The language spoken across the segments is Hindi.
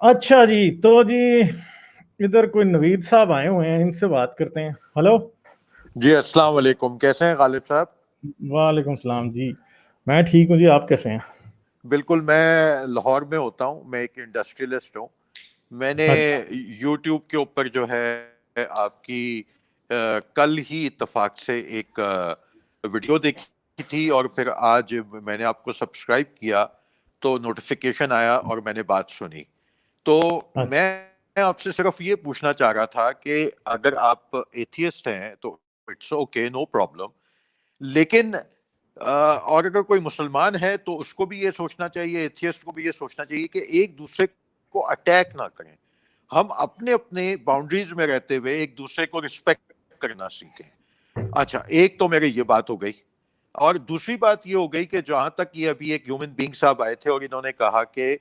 अच्छा जी, तो जी इधर कोई नवीद साहब आए हुए हैं, इनसे बात करते हैं। हेलो। जी अस्सलाम वालेकुम। कैसे हैं गालिब साहब? वालेकुम सलाम जी। मैं ठीक हूँ जी, आप कैसे हैं? बिल्कुल, मैं लाहौर में होता हूँ। मैं एक इंडस्ट्रियलिस्ट हूँ। मैंने अच्छा। यूट्यूब के ऊपर जो है आपकी कल ही इत्तेफाक से एक वीडियो देखी थी और फिर आज मैंने आपको सब्सक्राइब किया तो नोटिफिकेशन आया और मैंने बात सुनी। तो अच्छा। मैं आपसे सिर्फ ये पूछना चाह रहा था कि अगर आप एथियस्ट हैं तो इट्स ओके, नो प्रॉब्लम। लेकिन और अगर कोई मुसलमान है तो उसको भी ये सोचना चाहिए, एथियस्ट को भी ये सोचना चाहिए कि एक दूसरे को अटैक ना करें। हम अपने अपने बाउंड्रीज में रहते हुए एक दूसरे को रिस्पेक्ट करना सीखें। अच्छा, एक तो मेरी ये बात हो गई। और दूसरी बात ये हो गई कि जहां तक ये अभी एक ह्यूमन बीइंग साहब आए थे और इन्होंने कहा कि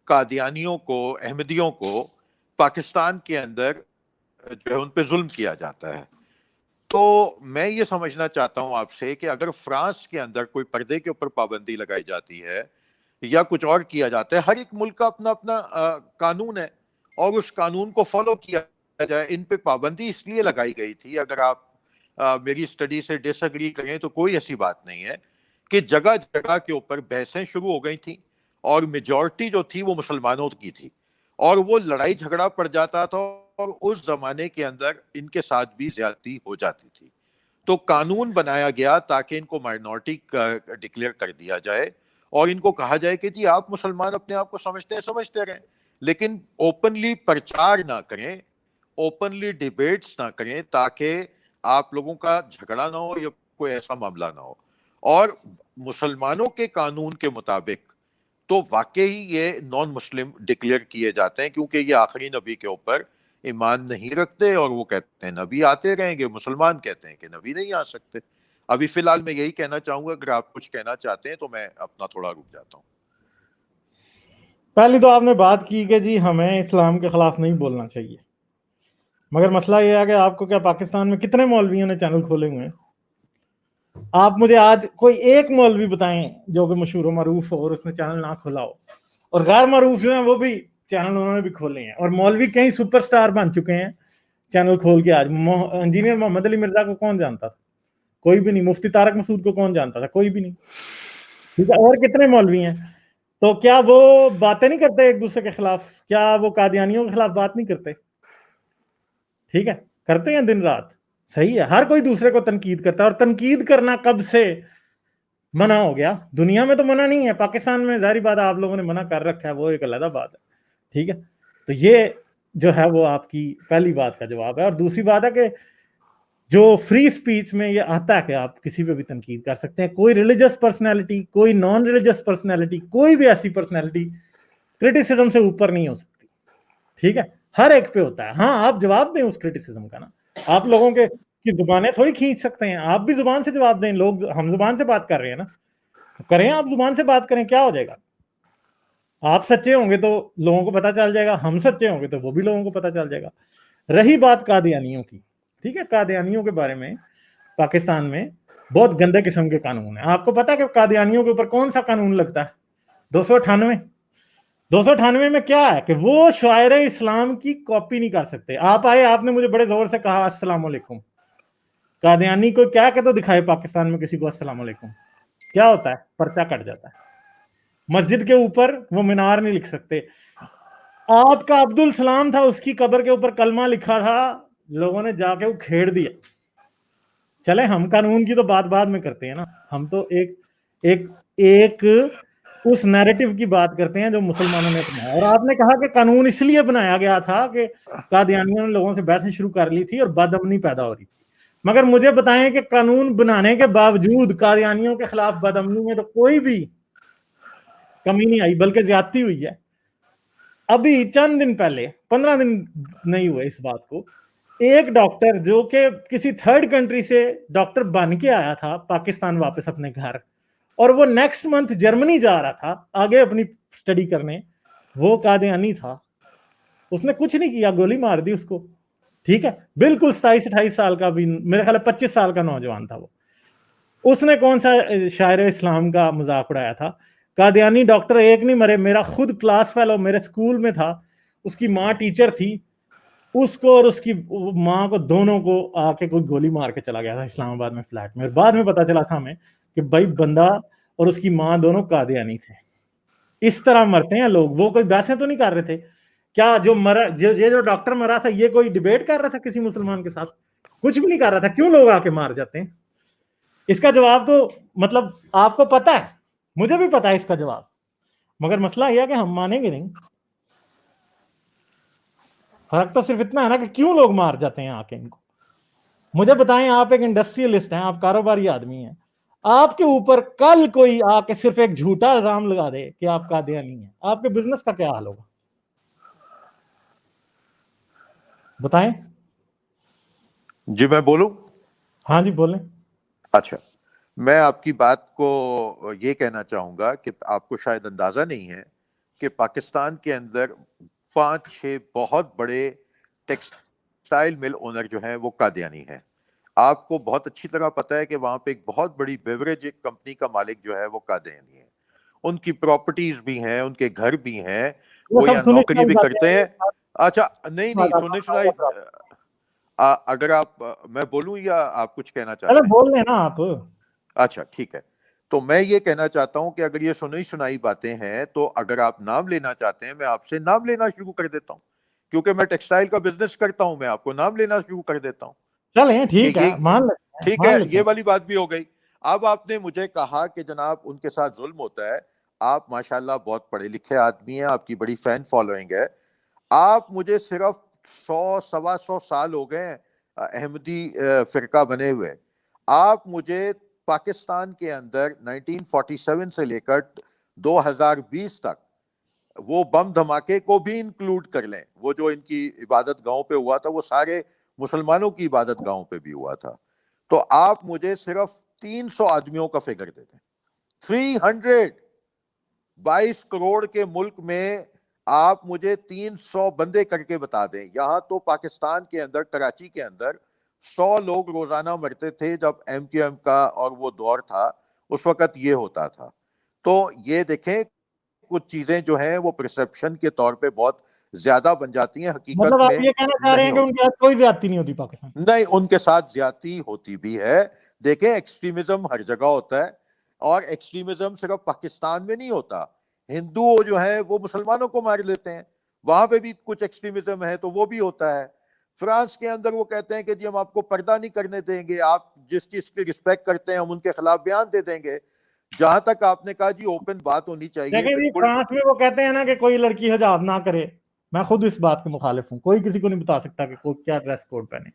कादियानियों को, अहमदियों को पाकिस्तान के अंदर जो है उन पे जुल्म किया जाता है। तो मैं ये समझना चाहता हूं आपसे कि अगर फ्रांस के अंदर कोई पर्दे के ऊपर पाबंदी लगाई जाती है या कुछ और किया जाता है, हर एक मुल्क का अपना अपना कानून है और उस कानून को फॉलो किया जाए। इन पे पाबंदी इसलिए लगाई गई थी, अगर आप मेरी स्टडी से डिसएग्री करें तो कोई ऐसी बात नहीं है, कि जगह जगह के ऊपर बहसें शुरू हो गई थी और मेजॉरिटी जो थी वो मुसलमानों की थी और वो लड़ाई झगड़ा पड़ जाता था और उस जमाने के अंदर इनके साथ भी ज्यादती हो जाती थी। तो कानून बनाया गया ताकि इनको माइनॉरिटी डिक्लेयर कर दिया जाए और इनको कहा जाए कि जी आप मुसलमान अपने आप को समझते हैं, समझते रहें, लेकिन ओपनली प्रचार ना करें, ओपनली डिबेट्स ना करें, ताकि आप लोगों का झगड़ा ना हो या कोई ऐसा मामला ना हो। और मुसलमानों के कानून के मुताबिक तो वाकई ये नॉन मुस्लिम डिक्लेयर किए जाते हैं, क्योंकि ये आखिरी नबी के ऊपर ईमान नहीं रखते और वो कहते हैं नबी आते रहेंगे। मुसलमान कहते हैं कि नबी नहीं आ सकते। अभी फिलहाल मैं यही कहना चाहूंगा, अगर आप कुछ कहना चाहते हैं तो मैं अपना थोड़ा रुक जाता हूँ। पहली तो आपने बात की कि जी हमें इस्लाम के खिलाफ नहीं बोलना चाहिए, मगर मसला ये है कि आपको क्या पाकिस्तान में कितने मौलवियों ने चैनल खोले हुए हैं? आप मुझे आज कोई एक मौलवी बताएं जो कि मशहूर मरूफ हो और उसने चैनल ना खोला हो। और गैर मरूफ जो है वो भी चैनल उन्होंने भी खोले हैं, और मौलवी कई सुपरस्टार बन चुके हैं चैनल खोल के। आज इंजीनियर मोहम्मद अली मिर्जा को कौन जानता था? कोई भी नहीं। मुफ्ती तारक मसूद को कौन जानता था? कोई भी नहीं। ठीक है, और कितने मौलवी हैं। तो क्या वो बातें नहीं करते एक दूसरे के खिलाफ? क्या वो कादियानियों के खिलाफ बात नहीं करते? ठीक है, करते हैं दिन रात। सही है, हर कोई दूसरे को तनकीद करता है। और तनकीद करना कब से मना हो गया? दुनिया में तो मना नहीं है, पाकिस्तान में जाहिर बात है आप लोगों ने मना कर रखा है, वो एक अलग बात है। ठीक है, तो ये जो है वो आपकी पहली बात का जवाब है। और दूसरी बात है कि जो फ्री स्पीच में ये आता है कि आप किसी पे भी तनकीद कर सकते हैं। कोई रिलीजियस पर्सनैलिटी, कोई नॉन रिलीजियस पर्सनैलिटी, कोई भी ऐसी पर्सनैलिटी क्रिटिसिज्म से ऊपर नहीं हो सकती। ठीक है, हर एक पे होता है। हाँ, आप जवाब दें उस क्रिटिसिज्म का ना। आप लोगों के की जुबानें थोड़ी खींच सकते हैं, आप भी जुबान से जवाब दें। लोग, हम जुबान से बात कर रहे हैं ना, तो करें, आप जुबान से बात करें, क्या हो जाएगा? आप सच्चे होंगे तो लोगों को पता चल जाएगा, हम सच्चे होंगे तो वो भी लोगों को पता चल जाएगा। रही बात कादियानियों की, ठीक है, कादियानियों के बारे में पाकिस्तान में बहुत गंदे किस्म के कानून है। आपको पता है कि कादियानियों के ऊपर कौन सा कानून लगता है? 298। 298 में क्या है कि वो शायर इस्लाम की कॉपी नहीं कर सकते। आप आए, आपने मुझे बड़े जोर से कहा अस्सलाम वालेकुम। कादियानी को क्या कहते दिखाए पाकिस्तान में किसी को अस्सलाम वालेकुम, क्या होता है? पर्चा कट जाता है। मस्जिद के ऊपर वो मीनार नहीं लिख सकते। आपका अब्दुल सलाम था, उसकी कब्र के ऊपर कलमा लिखा था, लोगों ने जाके वो खेड़ दिया। चले, हम कानून की तो बात बाद में करते हैं ना, हम तो एक एक एक उस नैरेटिव की बात करते हैं जो मुसलमानों ने अपनाया। और आपने कहा कि कानून इसलिए बनाया गया था कि कादियानियों ने लोगों से बहसें शुरू कर ली थी और बदअमनी पैदा हो रही थी। मगर मुझे बताएं कि कानून बनाने के बावजूद कादियानियों के खिलाफ बदअमनी में तो कोई भी कमी नहीं आई, बल्कि ज्यादती हुई है। अभी चंद दिन पहले, 15 दिन नहीं हुए इस बात को, एक डॉक्टर जो कि किसी थर्ड कंट्री से डॉक्टर बन के आया था पाकिस्तान वापस अपने घर, और वो नेक्स्ट मंथ जर्मनी जा रहा था आगे अपनी स्टडी करने, वो कादियानी था। उसने कुछ नहीं किया, गोली मार दी उसको। ठीक है, बिल्कुल 27-28 साल का भी, मेरे ख्याल 25 साल का नौजवान था वो। उसने कौन सा शायर इस्लाम का मजाक उड़ाया था? कादियानी डॉक्टर एक नहीं मरे, मेरा खुद क्लास फेलो मेरे स्कूल में था, उसकी माँ टीचर थी, उसको और उसकी माँ को दोनों को आके कोई गोली मार के चला गया था इस्लामाबाद में फ्लैट में। बाद में पता चला था हमें कि भाई बंदा और उसकी माँ दोनों कादियानी थे। इस तरह मरते हैं लोग। वो कोई वैसे तो नहीं कर रहे थे। क्या जो मरा, जो डॉक्टर मरा था, ये कोई डिबेट कर रहा था किसी मुसलमान के साथ? कुछ भी नहीं कर रहा था। क्यों लोग आके मार जाते हैं? इसका जवाब तो मतलब आपको पता है, मुझे भी पता है इसका जवाब, मगर मसला यह है कि हम मानेंगे नहीं। फर्क तो सिर्फ इतना है ना कि क्यों लोग मार जाते हैं आके इनको। मुझे बताएं, आप एक इंडस्ट्रियलिस्ट हैं, आप कारोबारी आदमी हैं, आपके ऊपर कल कोई आके सिर्फ एक झूठा इल्जाम लगा दे कि आप कादियानी हैं, आपके बिजनेस का क्या हाल होगा? बताएं। जी मैं बोलूं? हाँ जी बोलें। अच्छा, मैं आपकी बात को ये कहना चाहूंगा कि आपको शायद अंदाजा नहीं है कि पाकिस्तान के अंदर 5-6 बहुत बड़े टेक्सटाइल मिल ओनर जो हैं वो कादियानी हैं। आपको बहुत अच्छी तरह पता है कि वहां पे एक बहुत बड़ी बेवरेज कंपनी का मालिक जो है वो कादियानी है। उनकी प्रॉपर्टीज भी हैं, उनके घर भी हैं, वो वो सब यहाँ सुनी नौकरी सुनाई भी बातें करते हैं। हैं। अच्छा, नहीं नहीं, सुनने सुनाई, अगर आप, मैं बोलूं या आप कुछ कहना चलो चाहते हैं? बोल रहे हैं ना आप। अच्छा ठीक है, तो मैं ये कहना चाहता हूं कि अगर ये सुनी सुनाई बातें हैं तो अगर आप नाम लेना चाहते हैं, मैं आपसे नाम लेना शुरू कर देता हूं, क्योंकि मैं टेक्सटाइल का बिजनेस करता हूं, मैं आपको नाम लेना शुरू कर देता हूं चलें कि ठीक ये, है, मान लेते हैं, ठीक मान है, लेते ये हैं। वाली बात भी हो गई। अब आपने मुझे कहा कि जनाब उनके साथ जुल्म होता है। आप माशाल्लाह बहुत पढ़े लिखे आदमी हैं, आपकी बड़ी फैन फॉलोइंग है। आप मुझे सिर्फ 100-125 साल हो गए हैं अहमदी फिरका बने हुए। आप मुझे पाकिस्तान के अंदर 1947 से लेकर 2020 तक वो बम धमाके को भी इंक्लूड कर लें, वो जो इनकी इबादत गांव पे हुआ था वो सारे मुसलमानों की इबादत गांव पे भी हुआ था, तो आप मुझे सिर्फ 300 आदमियों का फिगर दे दें। 322 करोड़ के मुल्क में आप मुझे 300 बंदे करके बता दें। यहां तो पाकिस्तान के अंदर, कराची के अंदर 100 लोग रोजाना मरते थे जब MQM का और वो दौर था, उस वक्त ये होता था। तो ये देखें, कुछ चीजें जो हैं वो परसेप्शन के तौर पे बहुत ज्यादा बन जाती हैं, हकीकत मतलब आप में ये कहना चाह रहे नहीं हैं कि होती। उनके साथ कोई ज्यादती नहीं होती पाकिस्तान? नहीं, उनके साथ ज्यादती होती भी है। देखें, एक्सट्रीमिज्म हर जगह होता है, और एक्सट्रीमिज्म सिर्फ पाकिस्तान में नहीं होता। हिंदू जो है वो मुसलमानों को मार लेते हैं, वहां पे भी कुछ एक्सट्रीमिज्म है तो वो भी होता है। फ्रांस के अंदर वो कहते हैं कि जी हम आपको पर्दा नहीं करने देंगे, आप जिस चीज की रिस्पेक्ट करते हैं हम उनके खिलाफ बयान दे देंगे। जहां तक आपने कहा जी ओपन बात होनी चाहिए, देखें जी, बिल्कुल फ्रांस में वो कहते हैं ना कि कोई लड़की हिजाब ना करे। मैं खुद इस बात के मुखालिफ हूँ। कोई किसी को नहीं बता सकता कि कोई क्या ड्रेस कोड पहने। ठीक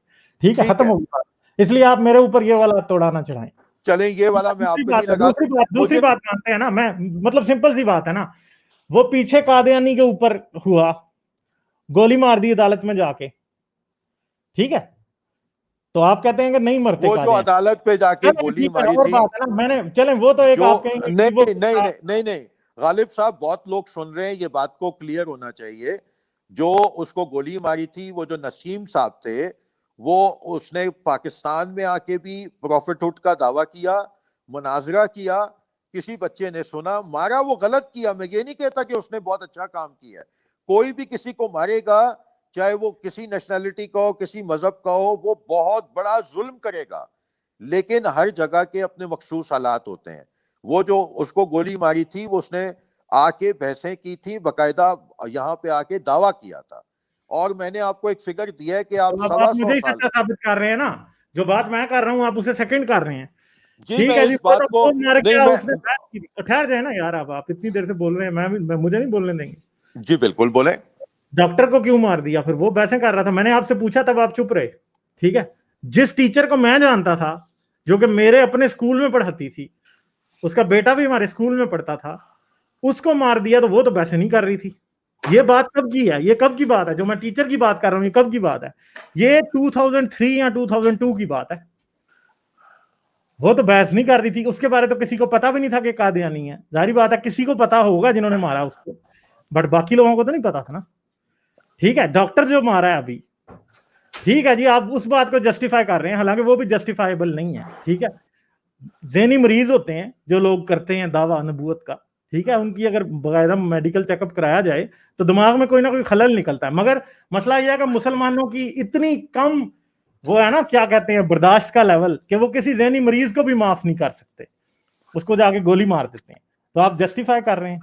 है, ठीक खत्म है। हो गई बात। इसलिए आप मेरे ऊपर ये वाला तोड़ा ना चढ़ाएं। चलें, ये वाला मैं आप दूसरी पे बात नहीं है, लगा। दूसरी मुझे, बात मानते हैं ना। मैं मतलब सिंपल सी बात है ना, वो पीछे कादियानी के ऊपर हुआ, गोली मार दी अदालत में जाके, ठीक है, तो आप कहते हैं कि नहीं मरते वो जो कादियानी। अदालत पे जाके चलें गोली ठीक है, मारी और थी, बात है ना। मैंने चलें, वो तो एक जो, आप कहेंगे कि वो नहीं नहीं नहीं नहीं नहीं, गालिब साहब बहुत लोग सुन रहे हैं, ये बात को क्लियर होना चाहिए। जो उसको गोली मारी थी वो जो नसीम साहब थे, वो उसने पाकिस्तान में आके भी प्रॉफिटहुड का दावा किया, मुनाजरा किया, किसी बच्चे ने सुना, मारा, वो गलत किया। मैं ये नहीं कहता कि उसने बहुत अच्छा काम किया है। कोई भी किसी को मारेगा, चाहे वो किसी नेशनैलिटी का हो, किसी मजहब का हो, वो बहुत बड़ा जुल्म करेगा। लेकिन हर जगह के अपने मखसूस हालात होते हैं। वो जो उसको गोली मारी थी, वो उसने आके बहसें की थी, बकायदा यहाँ पे आके दावा किया था। और मैंने आपको एक फिगर दिया है कि आप तो अब आप 125 मुझे ही साल, सच्चा साबित कर रहे हैं ना। जो बात मैं कर रहा हूँ आप उसे सेकंड कर रहे हैं। जी ठीक मैं है जी, इस बात को, वो मर नहीं गया, मैं, उसने बहस की। तो ठहर जाए ना यार, आप इतनी देर से बोल रहे हैं, मुझे नहीं बोलने देंगे। जी बिल्कुल बोले। डॉक्टर को क्यों मार दिया? फिर वो बहसें कर रहा था, मैंने आपसे पूछा तब आप चुप रहे। ठीक है, जिस टीचर को मैं जानता था, जो कि मेरे अपने स्कूल में पढ़ाती थी, उसका बेटा भी हमारे स्कूल में पढ़ता था, उसको मार दिया, तो वो तो बहसें नहीं कर रही थी। ये बात कब की है? ये कब की बात है? जो मैं टीचर की बात कर रहा हूँ, ये कब की बात है? ये 2003 या 2002 की बात है। वो तो बहस नहीं कर रही थी। उसके बारे तो किसी को पता भी नहीं था कि कादियानी है। जाहिर बात है किसी को पता होगा जिन्होंने मारा उसको, बट बाकी लोगों को तो नहीं पता था ना। ठीक है, डॉक्टर जो मारा है अभी, ठीक है जी, आप उस बात को जस्टिफाई कर रहे हैं, हालांकि वो भी जस्टिफाइबल नहीं है। ठीक है, ज़हनी मरीज होते हैं जो लोग करते हैं दावा नबूवत का, ठीक है, उनकी अगर बाकायदा मेडिकल चेकअप कराया जाए तो दिमाग में कोई ना कोई खलल निकलता है। मगर मसला यह है कि मुसलमानों की इतनी कम वो है ना, क्या कहते हैं, बर्दाश्त का लेवल, कि वो किसी ज़हनी मरीज को भी माफ नहीं कर सकते, उसको जाके गोली मार देते हैं। तो आप जस्टिफाई कर रहे हैं।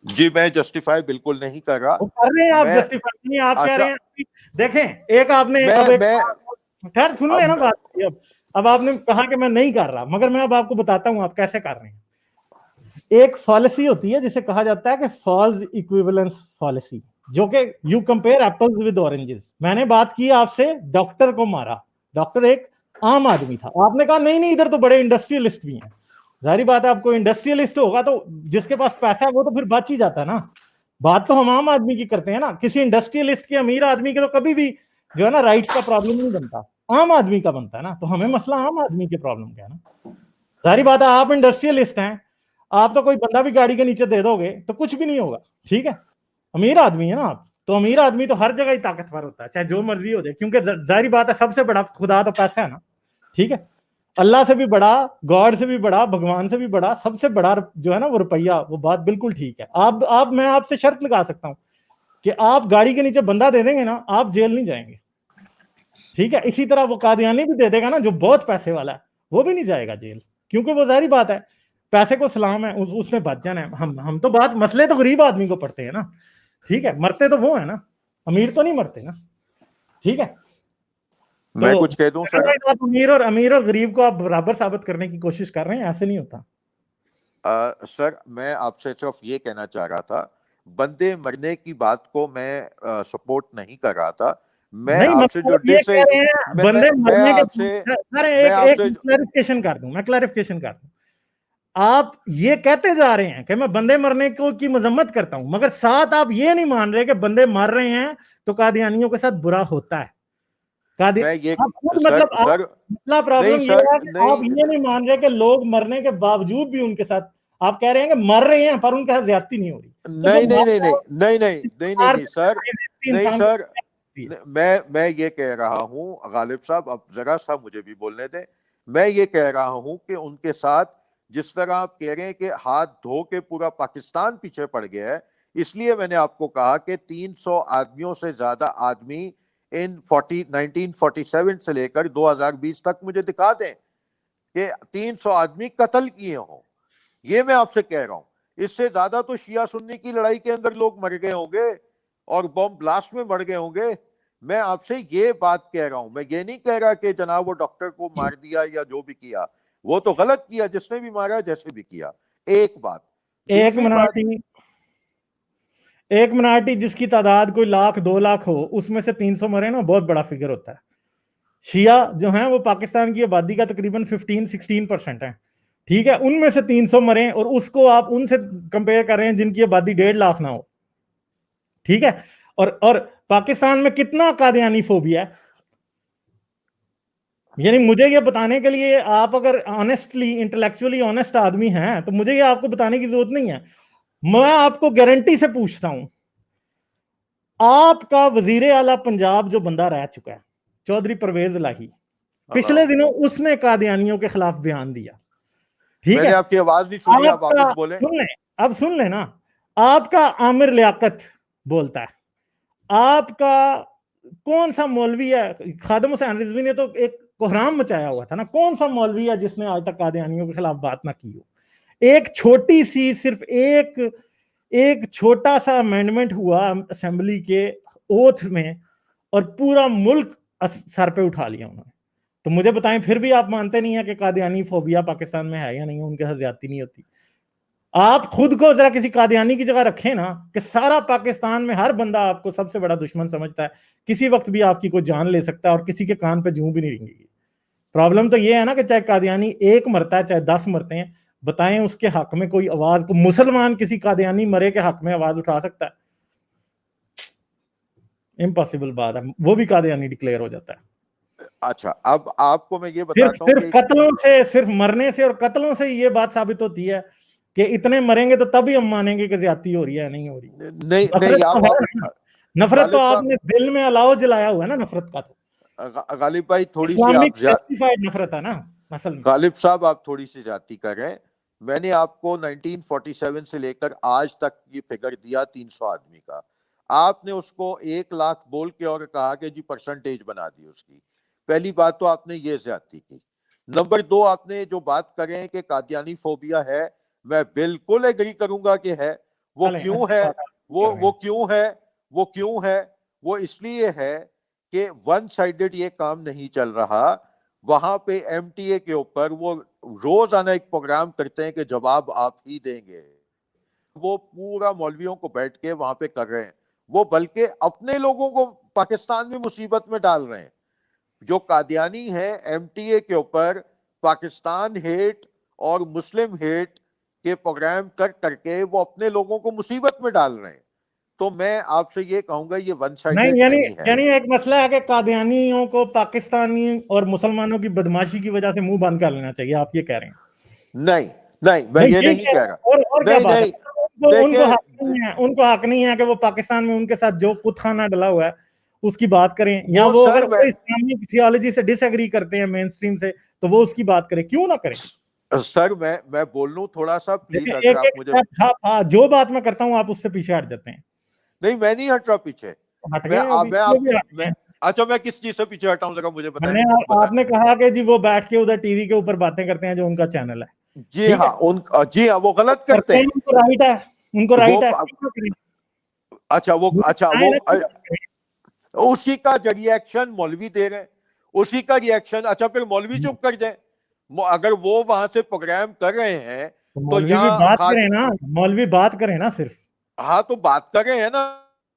जी मैं जस्टिफाई बिल्कुल नहीं कर रहा। वो कर रहे हैं आप, मैं जस्टिफाई नहीं, आप कह अच्छा रहे हैं। देखें, एक आपने अब एक खैर सुन लेना बात। अब आपने कहा कि मैं नहीं कर रहा, मगर मैं अब आपको बताता हूं आप कैसे कर रहे हैं। एक पॉलिसी होती है जिसे कहा जाता है कि फॉल्स इक्विवेलेंस पॉलिसी, जो कि you compare apples with oranges. मैंने बात की आपसे, डॉक्टर को मारा, डॉक्टर एक आम आदमी था, आपने कहा नहीं नहीं इधर तो बड़े इंडस्ट्रियलिस्ट भी हैं। जाहिर बात है, आपको इंडस्ट्रियलिस्ट होगा तो जिसके पास पैसा है वो तो फिर बच ही जाता है ना। बात तो हम आम आदमी की करते हैं ना, किसी इंडस्ट्रियलिस्ट के, अमीर आदमी के तो कभी भी जो है ना राइट्स का प्रॉब्लम नहीं बनता, आम आदमी का बनता है ना। तो हमें मसला आम आदमी के प्रॉब्लम का है ना। जाहिर बात है, आप इंडस्ट्रियलिस्ट हैं, आप तो कोई बंदा भी गाड़ी के नीचे दे दोगे तो कुछ भी नहीं होगा, ठीक है। अमीर आदमी है ना आप, तो अमीर आदमी तो हर जगह ही ताकतवर होता है, चाहे जो मर्जी हो जाए, क्योंकि जाहिर बात है सबसे बड़ा खुदा तो पैसा है ना, ठीक है। अल्लाह से भी बड़ा, गॉड से भी बड़ा, भगवान से भी बड़ा, सबसे बड़ा जो है ना वो रुपया। वो बात बिल्कुल ठीक है। आप मैं आपसे शर्त लगा सकता हूं कि आप गाड़ी के नीचे बंदा दे देंगे ना, आप जेल नहीं जाएंगे, ठीक है। इसी तरह वो कादियानी भी दे देगा ना, जो बहुत पैसे वाला है, वो भी नहीं जाएगा जेल, क्योंकि वो जाहिर बात है पैसे को सलाम है, उसने बच जाना है। हम तो बात मसले तो गरीब आदमी को पड़ते हैं ना, ठीक है। मरते तो वो है ना, अमीर तो नहीं मरते ना, ठीक है। मैं तो कुछ कह दूं सर, आप अमीर और गरीब को आप बराबर साबित करने की कोशिश कर रहे हैं, ऐसे नहीं होता। सर मैं आपसे सिर्फ ये कहना चाह रहा था, बंदे मरने की बात को मैं सपोर्ट नहीं कर रहा था। मैं नहीं, आपसे जो मतलब ये कह रहे हैं बंदे मैं मरने के। आपसे अरे मैं एक आपसे क्लैरिफिकेशन कर दूं, मैं क्लैरिफिकेशन कर दूं। आप ये कहते जा रहे हैं कि मैं बंदे मरने को की मजम्मत करता हूं, मगर साथ आप ये नहीं मान रहे कि बंदे मर रहे हैं तो कादियानियों के साथ बुरा होता है। मैं ये आप खुद सर मतलब सर मतलब नहीं प्रॉब्लम ये सर है कि आप नहीं ये नहीं मान रहे कि लोग मरने के बावजूद भी उनके साथ, आप कह रहे हैं कि मर रहे हैं पर उनके साथ ज्यादती नहीं हो रही। तो जो नहीं नहीं नहीं नहीं नहीं नहीं नहीं नहीं नहीं सर, नहीं इंसान सर, को, मैं ये कह रहा हूं गालिब साहब, अब जरा सा मुझे भी बोलने दें। मैं ये कह रहा हूं कि उनके साथ जिस तरह आप कह रहे हैं कि हाथ धो के पूरा पाकिस्तान पीछे पड़ गया है, इसलिए मैंने आपको कहा कि 300 आदमियों से ज्यादा आदमी इन 1947 से लेकर 2020 तक मुझे दिखा दें कि 300 आदमी कत्ल किए हों। ये मैं आपसे कह रहा हूं। इससे ज्यादा तो शिया सुन्नी की लड़ाई के अंदर लोग मर गए होंगे और बम ब्लास्ट में मर गए होंगे। मैं आपसे ये बात कह रहा हूं, मैं ये नहीं कह रहा कि जनाब वो डॉक्टर को मार दिया या जो भी किया, वो तो गलत किया जिसने भी मारा, जैसे भी किया। एक बात, एक दूसरी बात, मिनट जिसकी तादाद कोई 1,00,000 2,00,000 हो, उसमें से 300 मरे ना, बहुत बड़ा फिगर होता है। शिया जो है वो पाकिस्तान की आबादी का तकरीबन 15-16% है, ठीक है। उनमें से 300 मरे और उसको आप उनसे कंपेयर कर रहे हैं जिनकी आबादी 1.5 लाख ना हो, ठीक है। और पाकिस्तान में कितना कादियानी फोबिया है, यानी मुझे ये बताने के लिए, आप अगर ऑनेस्टली इंटेलेक्चुअली ऑनेस्ट आदमी हैं तो मुझे ये आपको बताने की जरूरत नहीं है। मैं आपको गारंटी से पूछता हूं, आपका वजीर आला पंजाब जो बंदा रह चुका है, चौधरी परवेज इलाही, पिछले दिनों उसने कादियानियों के खिलाफ बयान दिया, ठीक है। मैंने आपकी आवाज नहीं सुनी, आप आपका वापस बोले। सुन ले, अब सुन लेना, आपका आमिर लियाकत बोलता है, आपका कौन सा मौलवी है, खादम हुसैन रिजवी ने तो एक कोहराम मचाया हुआ था ना, कौन सा मौलवी है जिसने आज तक कादियानियों के खिलाफ बात ना की हो। एक छोटी सी, सिर्फ एक छोटा सा अमेंडमेंट हुआ असेंबली के ओथ में और पूरा मुल्क सर पे उठा लिया उन्होंने। तो मुझे बताएं, फिर भी आप मानते नहीं है कि कादियानी फोबिया पाकिस्तान में है या नहीं, उनके साथ ज्यादती नहीं होती। आप खुद को जरा किसी कादियानी की जगह रखें ना, कि सारा पाकिस्तान में हर बंदा आपको सबसे बड़ा दुश्मन समझता है, किसी वक्त भी आपकी कोई जान ले सकता है और किसी के कान पे जूं भी नहीं रेंगेगी। प्रॉब्लम तो ये है ना कि चाहे कादियानी एक मरता है चाहे 10 मरते हैं, बताएं उसके हक में कोई आवाज, को मुसलमान किसी कादियानी मरे के हक में आवाज उठा सकता है? इम्पॉसिबल बात है, वो भी कादियानी डिक्लेयर हो जाता है। अच्छा, अब आपको मैं ये बताता हूं सिर्फ कि कत्लों से, सिर्फ मरने से और कत्लों से ये बात साबित होती है कि इतने मरेंगे तो तभी हम मानेंगे कि ज्यादती हो रही है, नहीं हो रही। नहीं नफरत नहीं तो है ना, नफरत तो गालिब साहब, आपने दिल में अलाव जलाया हुआ है ना नफरत का, तो गालिब भाई थोड़ी सी इस्लामिक आप जस्टिफाइड नफरत है ना असल में। गालिब साहब आप थोड़ी सी जाती कर रहे हैं। मैंने आपको 1947 से लेकर आज तक ये फिगर दिया 300 आदमी का, आपने उसको 1 लाख बोल के और कहा कि जी परसेंटेज बना दी उसकी। पहली बात तो आपने ये ज्यादती की। नंबर 2, आपने जो बात कर रहे हैं कि कादियानी फोबिया है, मैं बिल्कुल एग्री करूंगा कि है। वो क्यों है? वो क्यों है? वो क्यों है? वो इसलिए है कि वन साइडेड ये काम नहीं चल रहा। वहां पे एमटीए के ऊपर वो रोजाना एक प्रोग्राम करते हैं कि जवाब आप ही देंगे। वो पूरा मौलवियों को बैठ के वहां पे कर रहे हैं। वो बल्कि अपने लोगों को पाकिस्तान में मुसीबत में डाल रहे हैं। जो कादियानी है एमटीए के ऊपर पाकिस्तान हेट और मुस्लिम हेट के प्रोग्राम कर करके वो अपने लोगों को मुसीबत में डाल रहे हैं। तो मैं आपसे ये कहूंगा ये वन साइडेड नहीं है। यानी एक मसला है कि कादियानियों को पाकिस्तानी और मुसलमानों की बदमाशी की वजह से मुंह बंद कर लेना चाहिए, आप ये कह रहे हैं? नहीं नहीं, मैं ये नहीं कह रहा। और क्या नहीं बात है? नहीं, उनको हक नहीं है, उनको हक नहीं है कि वो पाकिस्तान में उनके साथ जो कुतखाना डला हुआ है उसकी बात करें, या वो अगर कोई इस्लामिक थियोलॉजी से डिसएग्री करते हैं मेन स्ट्रीम से तो वो उसकी बात करें, क्यों ना करें? सर मैं बोल लूं थोड़ा सा प्लीज, अगर आप मुझे जो बात मैं करता हूं आप उससे पीछे हट जाते हैं। नहीं, मैं नहीं हट रहा पीछे। हट मैं गए आपके अच्छा, मैं किस चीज से पीछे हटाऊं जरा मुझे बताएं। आपने कहा कि जी वो बैठ के उधर टीवी के ऊपर बातें करते हैं जो उनका चैनल है। जी हाँ, जी हाँ, वो गलत करते हैं। उनको राइट है, उनको राइट है। अच्छा वो उसी का जो रिएक्शन मौलवी दे रहे हैं, उसी का रिएक्शन। अच्छा फिर मौलवी चुप कर जाए? अगर वो वहां से प्रोग्राम कर रहे हैं तो मौलवी भी बात करें ना, मौलवी बात करें ना सिर्फ। हाँ तो बात कर रहे हैं ना।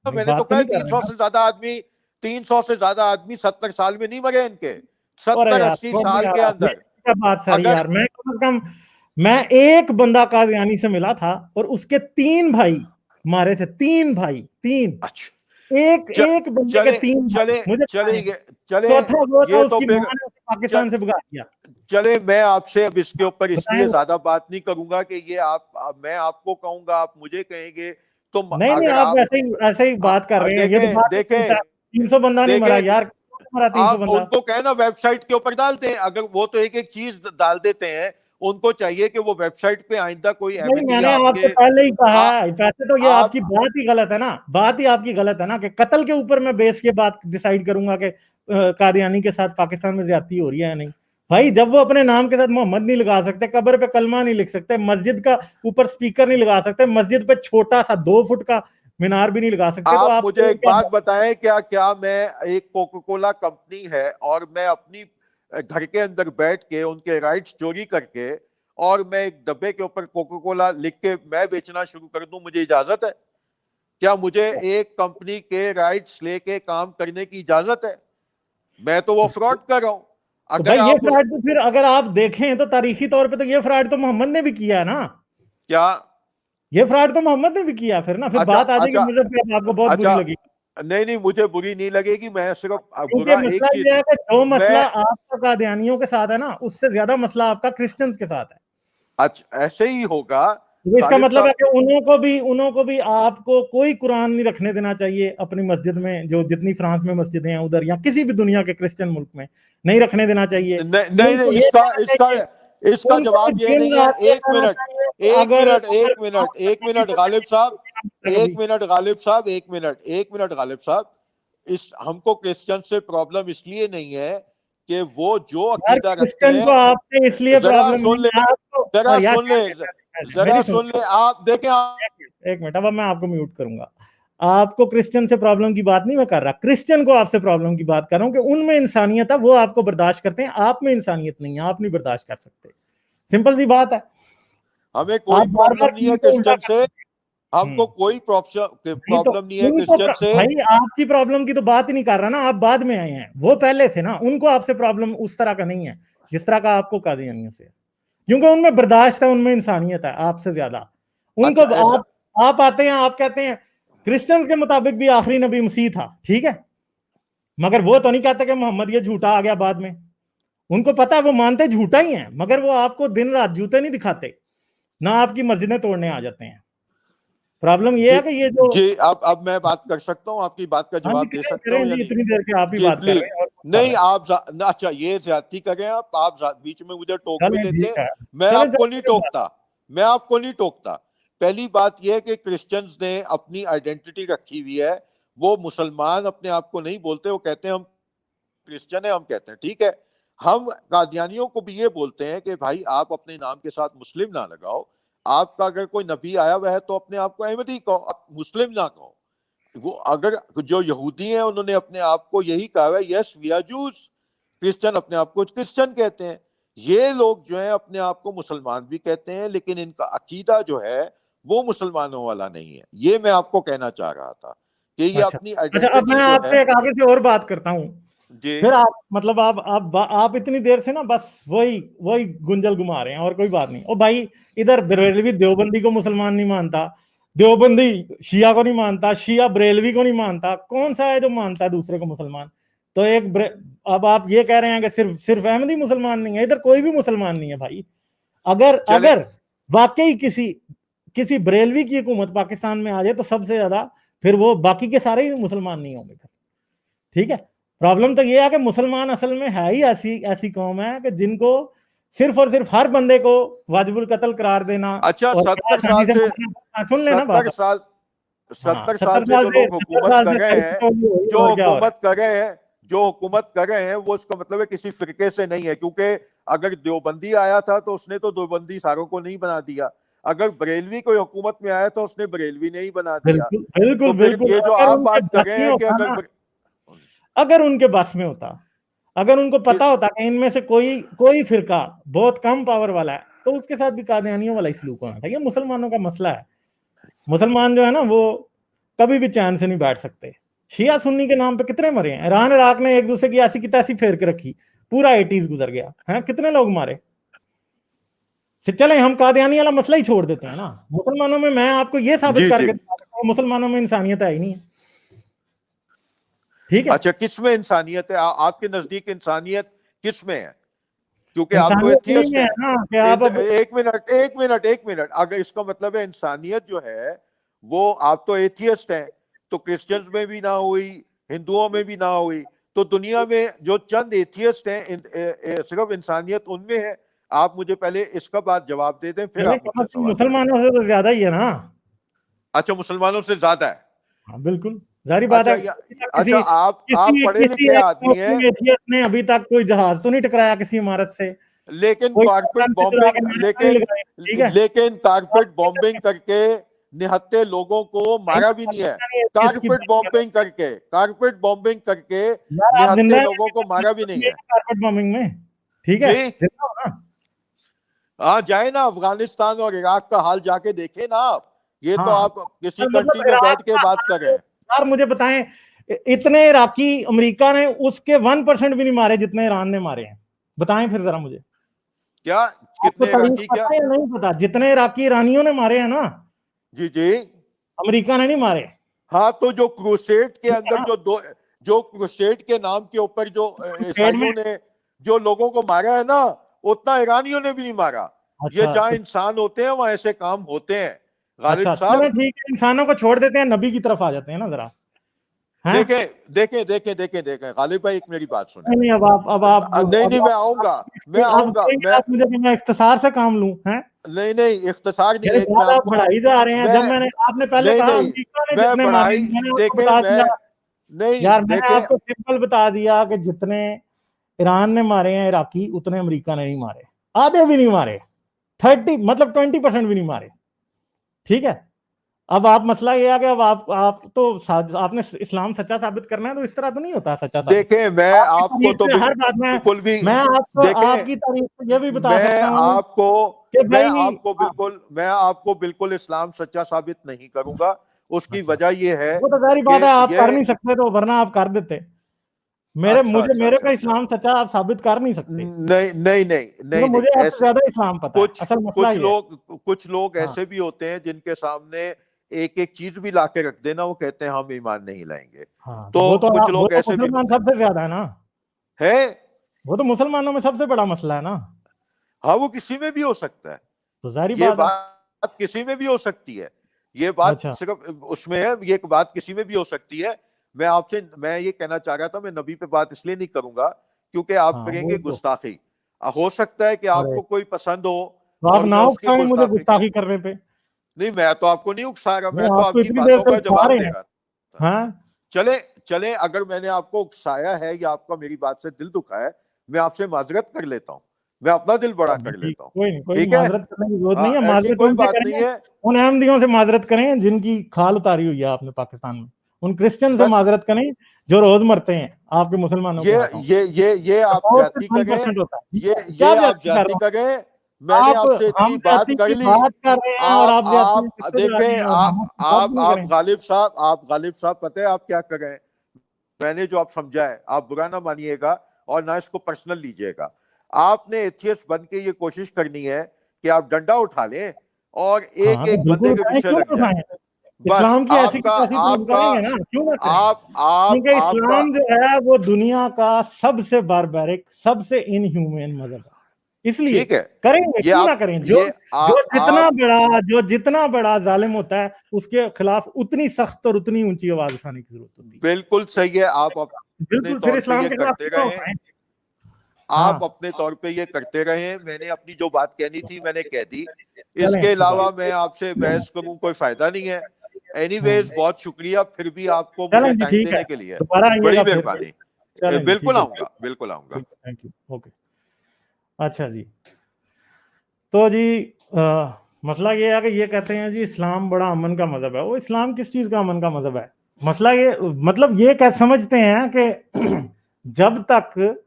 मैंने तो कहा 300 से ज्यादा आदमी 300 से ज्यादा आदमी 70 साल में नहीं मरे इनके, 70-80 साल के अंदर। क्या बात सही यार, मैं कम से कम मैं एक बंदा कादियानी से मिला था और उसके 3 भाई मारे थे, 3 भाई, 3। अच्छा एक बंदे के 3 मुझे चले चौथा वो था ये उसकी मां ने उसे पाकिस्तान से भगा दिया। चले मैं आपसे अब इसके ऊपर इसलिए ज्यादा बात नहीं करूंगा कि ये मैं आपको कहूंगा, आप मुझे कहेंगे तो नहीं आप ऐसे ही बात कर रहे हैं। ये तो देखें 300 बंदा नहीं मरा यार, मरा 300 बंदा। उनको कहना वेबसाइट के ऊपर डालते हैं, अगर वो तो एक एक चीज डाल देते हैं। उनको चाहिए कि वो वेबसाइट पे आइंदा कोई मैंने आपसे पहले ही कहा है, वैसे तो ये आपकी बात ही गलत है ना, बात ही आपकी गलत है ना कि कत्ल के ऊपर मैं बेस के बात डिसाइड करूंगा कि कादियानी के साथ पाकिस्तान में ज्यादती हो रही है या नहीं। भाई जब वो अपने नाम के साथ मोहम्मद नहीं लगा सकते, कब्र पे कलमा नहीं लिख सकते, मस्जिद का ऊपर स्पीकर नहीं लगा सकते, मस्जिद पे छोटा सा 2 फुट का मीनार भी नहीं लगा सकते, आप तो आप मुझे एक बात बताएं, क्या मैं एक कोका कोला कंपनी है और मैं अपनी घर के अंदर बैठ के उनके राइट्स चोरी करके और मैं एक डब्बे के ऊपर कोका कोला लिख के मैं बेचना शुरू कर दूं, मुझे इजाजत है? क्या मुझे एक कंपनी के राइट्स लेके काम करने की इजाजत है? मैं तो वो फ्रॉड कर रहा हूं। तो भाई ये फ्रॉड तो फिर अगर आप देखें तो तारीखी तौर पे तो ये फ्रॉड तो मोहम्मद ने भी किया है ना। क्या ये फ्रॉड तो मोहम्मद ने भी किया फिर ना, फिर बात आ जाएगी मुझे, फिर आपको बहुत बुरी लगी। नहीं मुझे बुरी नहीं लगेगी, मैं सिर्फ बुरा एक चीज है कि जो मसला आपका कादियानियों के साथ है ना, उससे ज्यादा मसला आपका क्रिश्चियंस के साथ है। अच्छा ऐसे ही होगा। तो इसका मतलब है कि उन्हों को भी आपको कोई कुरान नहीं रखने देना चाहिए अपनी मस्जिद में, जो जितनी फ्रांस में मस्जिदें हैं उधर, या किसी भी दुनिया के क्रिश्चियन मुल्क में नहीं रखने देना चाहिए। नहीं इसका जवाब ये नहीं है। एक मिनट गालिब साहब, इस हमको क्रिश्चियन से प्रॉब्लम इसलिए नहीं है कि वो जो अकीदा रखते हैं, आपसे इसलिए प्रॉब्लम जरा सुन ले आप देखें। एक मिनट, अब मैं आपको म्यूट करूंगा। आपको क्रिश्चियन से प्रॉब्लम की बात नहीं मैं कर रहा, क्रिश्चियन को आपसे प्रॉब्लम की बात कर रहा हूं कि उनमें इंसानियत है, वो आपको बर्दाश्त करते हैं, आप में इंसानियत नहीं है, आप नहीं बर्दाश्त कर सकते। सिंपल सी बात है। हमें कोई प्रॉब्लम नहीं है क्रिश्चियन से, हमको कोई प्रॉब्लम नहीं है क्रिश्चियन से। भाई आपकी प्रॉब्लम की तो बात ही नहीं कर रहा ना, आप बाद में आए हैं, वो पहले थे ना, उनको आपसे प्रॉब्लम उस तरह का नहीं है जिस तरह का आपको कादियानियों से, क्योंकि उनमें बर्दाश्त है, उनमें इंसानियत है आपसे ज्यादा। उनको आप आते हैं, आप कहते हैं क्रिश्चियंस के मुताबिक भी आखिरी नबी मसीह था, ठीक है, मगर वो तो नहीं कहते कि मोहम्मद ये झूठा आ गया बाद में। उनको पता है, वो मानते झूठा ही है, मगर वो आपको दिन रात जूते नहीं दिखाते ना, आपकी मस्जिदें तोड़ने आ जाते हैं। प्रॉब्लम ये है कि ये जो जी अब मैं बात कर सकता हूँ, आपकी बात का जवाब दे सकता हूँ? इतनी देर के आप ही बात कर रहे हैं। नहीं आप अच्छा ये ज्यादती कर रहे हैं आप बीच में मुझे टोक भी लेते हैं, मैं आपको नहीं टोकता, मैं आपको नहीं टोकता। पहली बात यह है कि क्रिश्चियंस ने अपनी आइडेंटिटी रखी हुई है, वो मुसलमान अपने आप को नहीं बोलते, वो कहते हैं हम क्रिश्चियन है, हम कहते हैं ठीक है। हम कादियानियों को भी ये बोलते हैं कि भाई आप अपने नाम के साथ मुस्लिम ना लगाओ, आपका अगर कोई नबी आया हुआ है तो अपने आप को अहमदी कहो, आप मुस्लिम ना कहो। वो अगर जो यहूदी हैं उन्होंने अपने आप को यही कहा है, yes we are Jews. Christian अपने आप को क्रिश्चियन कहते हैं। ये लोग जो है अपने आप को मुसलमान भी कहते हैं, लेकिन इनका अकीदा जो है वो मुसलमानों वाला नहीं है। ये मैं आपको कहना चाह रहा था कि ये अच्छा अपनी अच्छा, अब आइडेंटिटी मैं जो आपसे है। एक आगे से और बात करता हूँ। जी फिर आप मतलब आप इतनी देर से ना बस वही वही गुंजल घुमा रहे हैं और कोई बात नहीं। ओ भाई, इधर बरेलवी देवबंदी को मुसलमान नहीं मानता, देवबंदी शिया को नहीं मानता, शिया बरेलवी को नहीं मानता, कौन सा है जो मानता है दूसरे को मुसलमान? तो अब आप ये कह रहे हैं कि सिर्फ सिर्फ अहमदी मुसलमान नहीं है, इधर कोई भी मुसलमान नहीं है भाई। अगर चले। अगर वाकई किसी किसी बरेलवी की हुकूमत पाकिस्तान में आ जाए तो सबसे ज्यादा फिर वो बाकी के सारे ही मुसलमान नहीं होंगे। ठीक है, प्रॉब्लम तो ये है कि मुसलमान असल में है ही ऐसी ऐसी कौम है कि जिनको सिर्फ और सिर्फ हर बंदे को वाजिबुल कत्ल करार देना अच्छा, और 70 साल से से मारना, सुन लेना सत्तर बात। साल हाँ, 70 साल 70 से साल जो से लोग 70 हुकूमत साल कर से रहे हैं, खरीद हो जो और क्या हो रहा हुकूमत कर रहे हैं, जो हुकूमत कर रहे हैं, वो इसका मतलब है किसी फिरके से नहीं है। क्योंकि अगर देवबंदी आया था तो उसने तो देवबंदी सारों को नहीं बना दिया। अगर बरेलवी कोई हुकूमत में आया तो उसने बरेलवी नहीं बना है। दिया। बिल्कुल तो बिल्कुल फिर बिल्कुल, ये जो अगर आप उनके बात कर बस रहे में हैं कि होता अगर ना, अगर उनके बस में होता, अगर उनको कि, पता होता कि इनमें से कोई कोई फिरका बहुत कम पावर वाला है तो उसके साथ भी कादियानियों वाला ही सलूक होना था। ये मुसलमानों का मसला है। मुसलमान जो है ना वो कभी भी चैन से नहीं बैठ सकते। शिया सुन्नी के नाम पे कितने मरे हैं। ईरान इराक ने एक दूसरे की ऐसी की तैसी फेर के रखी, पूरा 80s गुजर गया है, कितने लोग मारे। चले हम कादियानी वाला मसला ही छोड़ देते हैं ना, मुसलमानों में मैं आपको ये साबित जी जी। करके दिखा सकता हूं, मुसलमानों में इंसानियत है ही नहीं है। ठीक है, अच्छा, किसमें इंसानियत है? आपके नजदीक इंसानियत किसमें है? क्योंकि आप तो इंसानियत यही एथियस्ट में है हैं। ना कि आप अब एक मिनट, एक मिनट, एक मिनट। अगर इसका मतलब है इंसानियत जो है वो, आप तो एथियस्ट हैं, तो क्रिश्चियंस में भी ना हुई, हिंदुओं में भी ना हुई, तो दुनिया में जो चंद एथियस्ट हैं सिर्फ इंसानियत उनमें है। आप मुझे पहले इसका बात जवाब दे दें, फिर मेरे आप समझ मुझसे में सवाल करें। मुसलमानों से तो ज्यादा ही है ना। अच्छा, मुसलमानों से ज्यादा है? हाँ बिल्कुल, जारी बात अच्छा है। अच्छा, किसी आप किसी पढ़े किसी लिखे एक आदमी हैं, मुस्लिम एथियस्ट ने अभी तक कोई जहाज तो नहीं टकराया किसी इमारत से, लेकिन कोई कारपेट से चुरा बॉम्बिंग के मैंने तो नहीं लेकिन लगाई। ठीक है, लेकिन कारपेट बॉम्बिंग करके निहत्थे लोगों को भाई मारा भी नहीं है। पाकिस्तानी एथियस्ट की कारपेट बात कर रहे बॉम्बिंग करके, कारपेट बॉम्बिंग करके हैं यार, आप जिंदा निहत्थे हैं लोगों को मारा भी नहीं है। कारपेट बॉम्बिंग में। ठीक है, जी जिंदा हो ना। हाँ, जाए ना अफगानिस्तान और इराक का हाल जाके देखे ना आप। ये तो हाँ, आप किसी तो मतलब कंट्री में इराक बैठ के का बात कर रहे हाल, हैं। यार मुझे बताएं, इतने इराकी अमेरिका ने उसके 1% भी नहीं मारे जितने ईरान ने मारे हैं। बताएं फिर जरा मुझे, क्या? आपको कितने तारीख इराकी? क्या? पता है या नहीं पता? जितने इराकी ईरानियों ने मारे हैं ना, जी जी। अमेरिका ने नहीं मारे। हाँ, तो जो क्रूसेड के ठीक है अंदर ना, जो क्रूसेड के नाम के ऊपर जो क्रूसेड में। ईसाइयों ने जो लोगों को मारा है ना, उतना ईरानियों ने भी नहीं मारा। ये अच्छा जहां तो, इंसान होते हैं वहां ऐसे काम होते हैं, गालिब अच्छा चलो साहब। ठीक है, इंसानों को छोड़ देते हैं, नबी की तरफ आ जाते हैं ना जरा। हैं, देखें देखें देखें देखें देखें, गालिब भाई एक मेरी बात सुने। नहीं नहीं, अब नहीं नहीं, मैं आऊंगा, मैं अब आऊंगा, कहेंगे मैं आप मुझे कि मैं इख्तिसार से काम लूं हैं। नहीं नहीं, इख्तिसार नहीं, मेरे एक मैं बाद आप आपको, बढ़ाई जा रहे हैं। मैं जब मैंने आपने पहले नहीं कहा नहीं, अमेरिका ने मैं जितने मारे बढ़ाई, मैंने आपको देखें बता मैं, दिया। नहीं यार मैंने देखें। आपको सिंपल बता दिया कि जितने ईरान ने मारे हैं इराकी, उतने अमेरिका ने नहीं मारे। आधे भी नहीं मारे, 30 मतलब 20% भी नहीं मारे। ठीक है, अब आप मसला ये है कि अब आप तो आपने इस्लाम सच्चा साबित करना है, तो इस तरह तो नहीं होता सच्चा साबित। देखें, मैं आपकी आपको तारीफ तो से हर बात में बिल्कुल भी, मैं आपको देखें, आपकी तारीफ से ये भी बता मैं सकता हूँ आपको कि मैं भाई आपको हाँ, बिल्कुल मैं आपको बिल्कुल इस्लाम सच्चा साबित नहीं करूंगा। उसकी अच्छा, वजह यह है वो तो सारी कि बात है, आप ये, कर नहीं सकते तो, वरना आप कर देते। मेरे अच्छा मुझे अच्छा मेरे अच्छा पे अच्छा, इस्लाम सच्चा आप साबित कर नहीं सकते, नहीं नहीं नहीं क्योंकि नहीं नहीं, मुझे आपसे ऐसे ज्यादा इस्लाम पता है। कुछ असल मसला ये है। कुछ लोग हाँ ऐसे भी होते हैं जिनके सामने एक एक चीज भी लाके रख देना, वो कहते हैं हम ईमान नहीं लाएंगे। हाँ, तो तो कुछ वो लोग तो ऐसे भी मुसलमान होते हैं। सबसे ज्यादा है ना। है? वो तो मुसलमानों में सबसे बड़ा मसला है ना। हाँ, वो किसी में भी हो सकता है। तो जारी ये बात है। बात किसी में भी हो सकती है। ये बात अच्छा, सिर्फ उसमें है, ये बात किसी में भी हो सकती है। मैं ये कहना चाह रहा था, मैं नबी पे बात इसलिए नहीं करूंगा क्योंकि आप हाँ करेंगे वो तो, गुस्ताखी। हो सकता है कि अरे आपको कोई पसंद हो, तो आप और ना मैं उसकी उकसाएं मुझे गुस्ताखी गुस्ताखी करने पे। नहीं, मैं तो आपको नहीं उकसा रहा, मैं वो तो आपको आपकी इतनी देर बातों से का उकसा जवाब रहे दे हैं। रहा था। हाँ चले चले, अगर मैंने आपको उकसाया है या आपका मेरी बात से दिल दुखा है, मैं आपसे माजरत कर लेता हूँ, मैं अपना दिल बड़ा कर ठीक, लेता हूँ। कोई नहीं, कोई ठीक है, माजरत करने की जरूरत नहीं हाँ, है। ऐसी माजरत कोई उनसे बात नहीं करेंगे, है। उन अहमदियों से माजरत करें जिनकी खाल उतारी हुई है आपने पाकिस्तान में। उन क्रिश्चियन से बस माजरत करें जो रोज मरते हैं आपके मुसलमानों ये के हाथों। ये आप सौ से जाति करें, 20% होता है। क्या ये आप ज्यादा कर जाति रहा हूँ? करें। मैंने आप, आपसे हम इतनी बात जाति कर की ली। बात कर रहे हैं और आप जाति में आप किसको जा रहे देखें, हैं, और हम बात नहीं आप करें। गालिब साहब पता है आप क्या कर रहे हैं। मैंने जो आप समझा है, आप बुरा ना मानिएगा और ना इसको पर्सनल लीजिएगा। आपने एथियस्ट बन के ये कोशिश करनी है कि आप डंडा उठा लें और एक हाँ तो एक बिल्कुल बंदे के उठाएं, पीछे क्यों लग ना जाए। उठाएं। बस इस्लाम की ऐसी की आपका तैसी तो हम आपका करेंगे ना, क्यों ना करें। क्योंकि आपका इस्लाम जो है वो दुनिया का सबसे बारबैरिक, सबसे इनह्यूमन मजहब है। इसलिए ठीक है। करेंगे, ये क्यों ना आप करें। जो ये जो जितना बड़ा जालिम होता है उसके खिलाफ उतनी सख्त और उतनी ऊंची आवाज उठाने की जरूरत होती है। बिल्कुल सही है, आप अपने बिल्कुल, फिर तौर पे इस्लाम ये के खिलाफ करते क्यों ना रहे। उठाएं। आप हाँ अपने तौर पे ये करते रहे। मैंने अपनी जो बात कहनी थी मैंने कह दी। चलें, इसके अच्छी अलावा बात। मैं आपसे बहस करूं कोई फायदा नहीं है। हम्म, एनीवेज, बहुत शुक्रिया फिर भी आपको मुझे चलें जी, टाइम ठीक है, देने के लिए। दोबारा बड़ी आइएगा फिर। मेहरबानी। चलें जी, बिल्कुल ठीक है, आऊंगा, बिल्कुल आऊंगा। ठीक है, थैंक यू, ओके। अच्छा जी, तो जी मसला ये है कि ये कहते हैं जी इस्लाम बड़ा अमन का मजहब है। वो इस्लाम किस चीज का अमन का मजहब है? मसला ये, मतलब ये क्या समझते हैं कि जब तक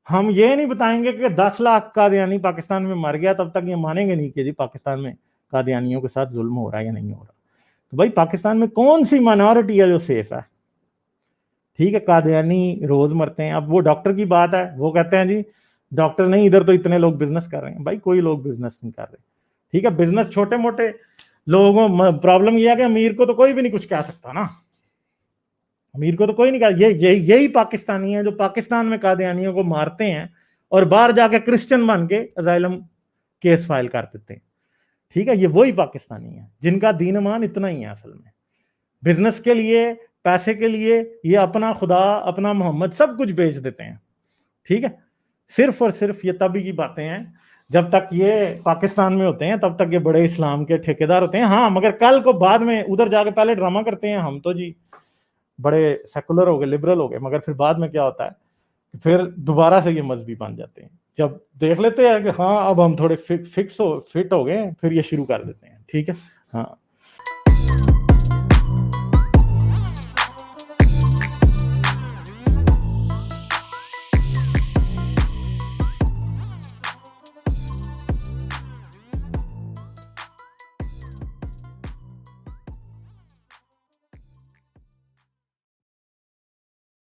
हम ये नहीं बताएंगे कि 10 लाख कादियानी पाकिस्तान में मर गया, तब तक ये मानेंगे नहीं कि जी पाकिस्तान में कादियानियों के साथ जुल्म हो रहा है या नहीं हो रहा। तो भाई पाकिस्तान में कौन सी माइनॉरिटी है जो सेफ है? ठीक है, कादियानी रोज मरते हैं। अब वो डॉक्टर की बात है, वो कहते हैं जी डॉक्टर नहीं, इधर तो इतने लोग बिजनेस कर रहे हैं। भाई कोई लोग बिजनेस नहीं कर रहे। ठीक है, बिजनेस छोटे मोटे लोगों, प्रॉब्लम यह है कि अमीर को तो कोई भी नहीं कुछ कह सकता ना। अमीर को तो कोई नहीं कह, यही पाकिस्तानी है जो पाकिस्तान में कादियानियों को मारते हैं और बाहर जाके क्रिश्चियन बन के अजाइलम केस फाइल कर देते हैं। ठीक है, ये वही पाकिस्तानी है जिनका दीन ईमान इतना ही है। असल में बिजनेस के लिए, पैसे के लिए ये अपना खुदा, अपना मोहम्मद सब कुछ बेच देते हैं। ठीक है, सिर्फ और सिर्फ ये तभी की बातें हैं जब तक ये पाकिस्तान में होते हैं, तब तक ये बड़े इस्लाम के ठेकेदार होते हैं। हाँ, मगर कल को बाद में उधर जाके पहले ड्रामा करते हैं हम तो जी बड़े सेकुलर हो गए, लिबरल हो गए, मगर फिर बाद में क्या होता है, फिर दोबारा से ये मजहबी बन जाते हैं। जब देख लेते हैं कि हाँ अब हम थोड़े फिट हो गए, फिर ये शुरू कर देते हैं। ठीक है, हाँ।